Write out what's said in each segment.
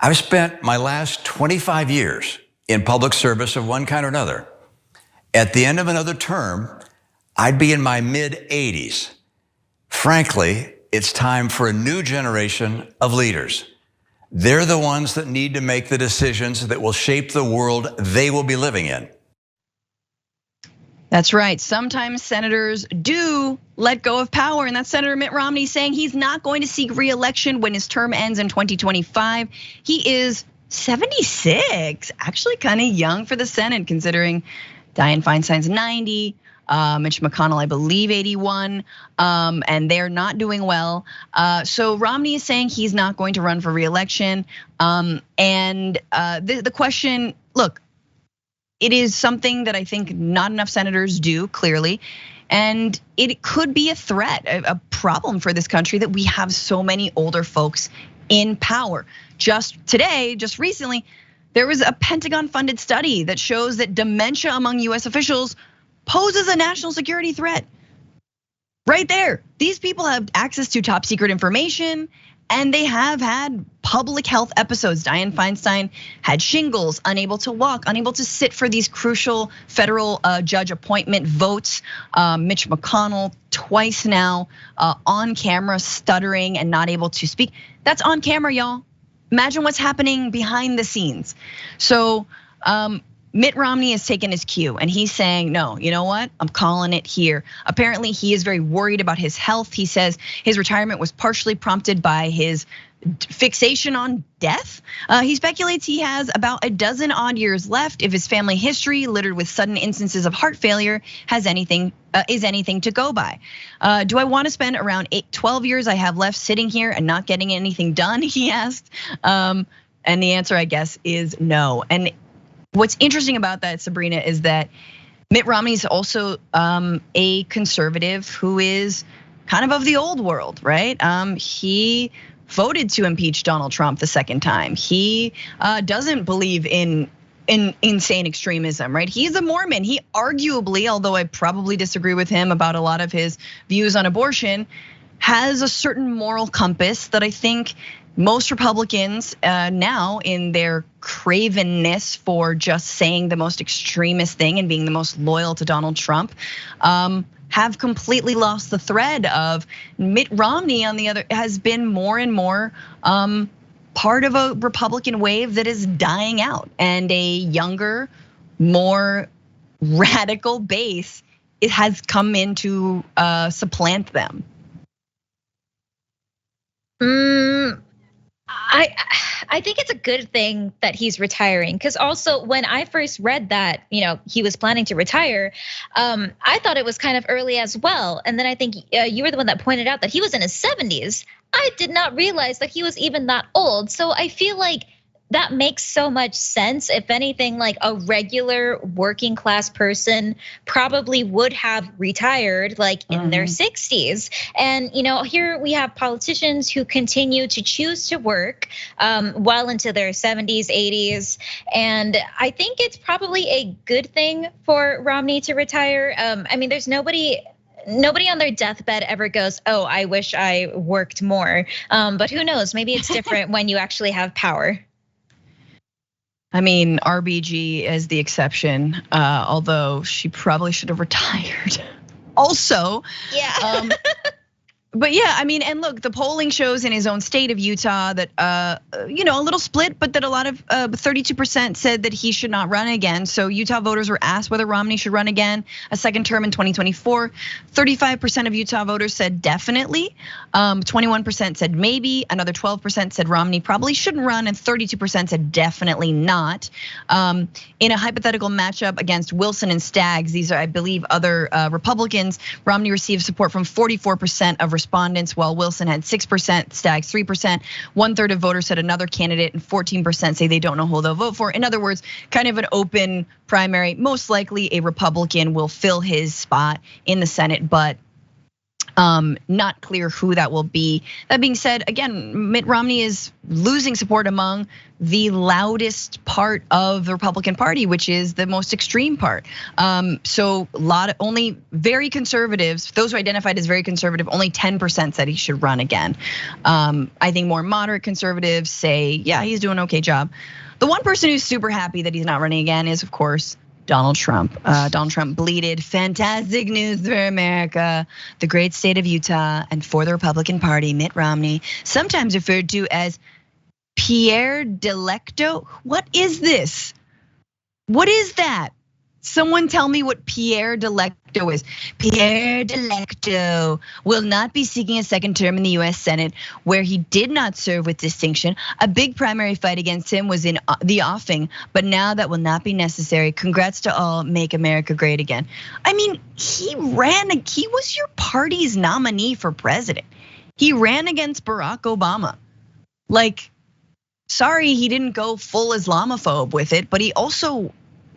I've spent my last 25 years in public service of one kind or another. At the end of another term, I'd be in my mid-80s. Frankly, it's time for a new generation of leaders. They're the ones that need to make the decisions that will shape the world they will be living in. That's right. Sometimes senators do let go of power, and that's Senator Mitt Romney saying he's not going to seek re-election when his term ends in 2025. He is 76, actually kind of young for the Senate, considering Dianne Feinstein's 90, Mitch McConnell, I believe, 81, and they're not doing well. So Romney is saying he's not going to run for re-election. And the question, look, it is something that I think not enough senators do, clearly. And it could be a threat, a problem for this country that we have so many older folks in power. Just today, just recently, there was a Pentagon-funded study that shows that dementia among US officials poses a national security threat. Right there. These people have access to top secret information, and they have had public health episodes. Dianne Feinstein had shingles, unable to walk, unable to sit for these crucial federal judge appointment votes. Mitch McConnell twice now on camera, stuttering and not able to speak. That's on camera, y'all. Imagine what's happening behind the scenes. So Mitt Romney has taken his cue and he's saying, no, you know what? I'm calling it here. Apparently he is very worried about his health. He says his retirement was partially prompted by his fixation on death. He speculates he has about a dozen odd years left if his family history, littered with sudden instances of heart failure, is anything to go by. Do I want to spend around 12 years I have left sitting here and not getting anything done? He asked. And the answer, I guess, is no. And what's interesting about that, Sabrina, is that Mitt Romney is also a conservative who is kind of the old world, right? He voted to impeach Donald Trump the second time. He doesn't believe in insane extremism, right? He's a Mormon. He arguably, although I probably disagree with him about a lot of his views on abortion, has a certain moral compass that I think most Republicans now, in their cravenness for just saying the most extremist thing and being the most loyal to Donald Trump, have completely lost the thread of Mitt Romney. On the other, has been more and more part of a Republican wave that is dying out, and a younger, more radical base it has come in to supplant them. I think it's a good thing that he's retiring, because also when I first read that, he was planning to retire, I thought it was kind of early as well. And then I think you were the one that pointed out that he was in his 70s. I did not realize that he was even that old. So I feel like that makes so much sense. If anything, like a regular working class person probably would have retired like in their 60s. And here we have politicians who continue to choose to work well into their 70s, 80s. And I think it's probably a good thing for Romney to retire. I mean, there's nobody on their deathbed ever goes, oh, I wish I worked more. But who knows, maybe it's different when you actually have power. I mean, RBG is the exception, although she probably should have retired. Also, yeah. But yeah, I mean, and look, the polling shows in his own state of Utah that a little split, but that a lot of 32% said that he should not run again. So Utah voters were asked whether Romney should run again a second term in 2024. 35% of Utah voters said definitely. 21% said maybe. Another 12% said Romney probably shouldn't run, and 32% said definitely not. In a hypothetical matchup against Wilson and Staggs, these are, I believe, other Republicans, Romney received support from 44% of respondents, while Wilson had 6%, Staggs 3%. 1/3 of voters said another candidate, and 14% say they don't know who they'll vote for. In other words, kind of an open primary. Most likely a Republican will fill his spot in the Senate, but Not clear who that will be. That being said, again, Mitt Romney is losing support among the loudest part of the Republican Party, which is the most extreme part. So only very conservatives, those who identified as very conservative, only 10% said he should run again. I think more moderate conservatives say, yeah, he's doing an okay job. The one person who's super happy that he's not running again is, of course, Donald Trump. Donald Trump bleated, "Fantastic news for America, the great state of Utah, and for the Republican Party, Mitt Romney, sometimes referred to as PIERRE DELECTO." What is this? What is that? Someone tell me what PIERRE DELECTO is. PIERRE DELECTO will not be seeking a second term in the US Senate, where he did not serve with distinction. A big primary fight against him was in the offing, but now that will not be necessary. Congrats to all, make America great again. I mean, he was your party's nominee for president. He ran against Barack Obama. Like, sorry, he didn't go full Islamophobe with it, but he also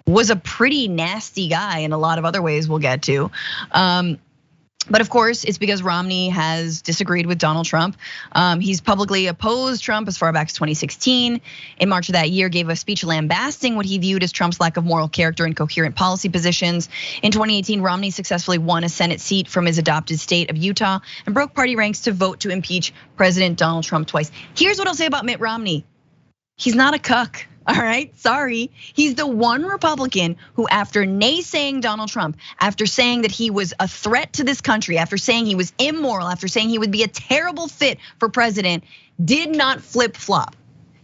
was a pretty nasty guy in a lot of other ways we'll get to. But of course, it's because Romney has disagreed with Donald Trump. He's publicly opposed Trump as far back as 2016. In March of that year, gave a speech lambasting what he viewed as Trump's lack of moral character and coherent policy positions. In 2018, Romney successfully won a Senate seat from his adopted state of Utah and broke party ranks to vote to impeach President Donald Trump twice. Here's what I'll say about Mitt Romney. He's not a cuck. All right, sorry. He's the one Republican who, after naysaying Donald Trump, after saying that he was a threat to this country, after saying he was immoral, after saying he would be a terrible fit for president, did not flip-flop.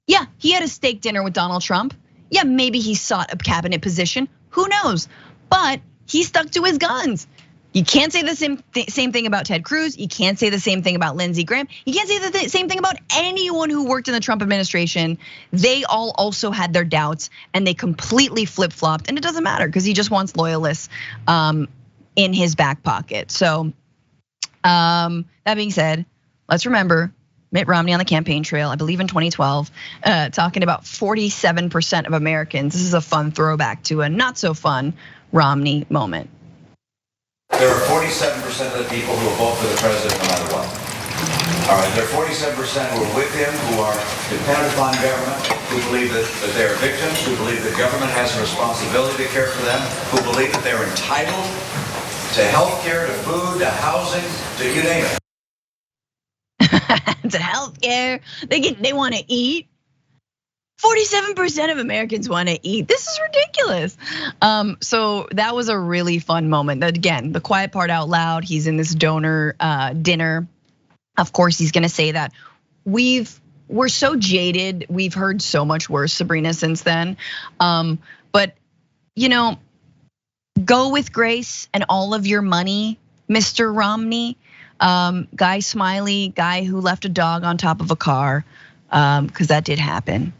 Yeah, he had a steak dinner with Donald Trump. Yeah, maybe he sought a cabinet position, who knows? But he stuck to his guns. You can't say the same thing about Ted Cruz. You can't say the same thing about Lindsey Graham. You can't say the same thing about anyone who worked in the Trump administration. They all also had their doubts and they completely flip-flopped. And it doesn't matter because he just wants loyalists in his back pocket. So that being said, let's remember Mitt Romney on the campaign trail, I believe in 2012, talking about 47% of Americans. This is a fun throwback to a not so fun Romney moment. There are 47% of the people who will vote for the president no matter what. All right, there are 47% who are with him, who are dependent upon government, who believe that they're victims, who believe that government has a responsibility to care for them, who believe that they're entitled to health care, to food, to housing, to you name it. To health care, they want to eat. 47% of Americans want to eat. This is ridiculous. So that was a really fun moment. Again, the quiet part out loud. He's in this donor dinner. Of course, he's gonna say that we're so jaded. We've heard so much worse, Sabrina, since then. But go with grace and all of your money, Mr. Romney. Guy Smiley, guy who left a dog on top of a car, because that did happen.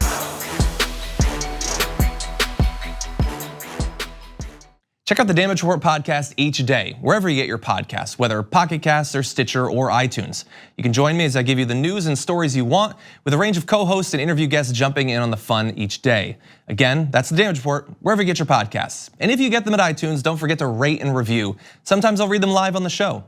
Check out the Damage Report podcast each day, wherever you get your podcasts, whether Pocket Casts or Stitcher or iTunes. You can join me as I give you the news and stories you want, with a range of co-hosts and interview guests jumping in on the fun each day. Again, that's the Damage Report, wherever you get your podcasts. And if you get them at iTunes, don't forget to rate and review. Sometimes I'll read them live on the show.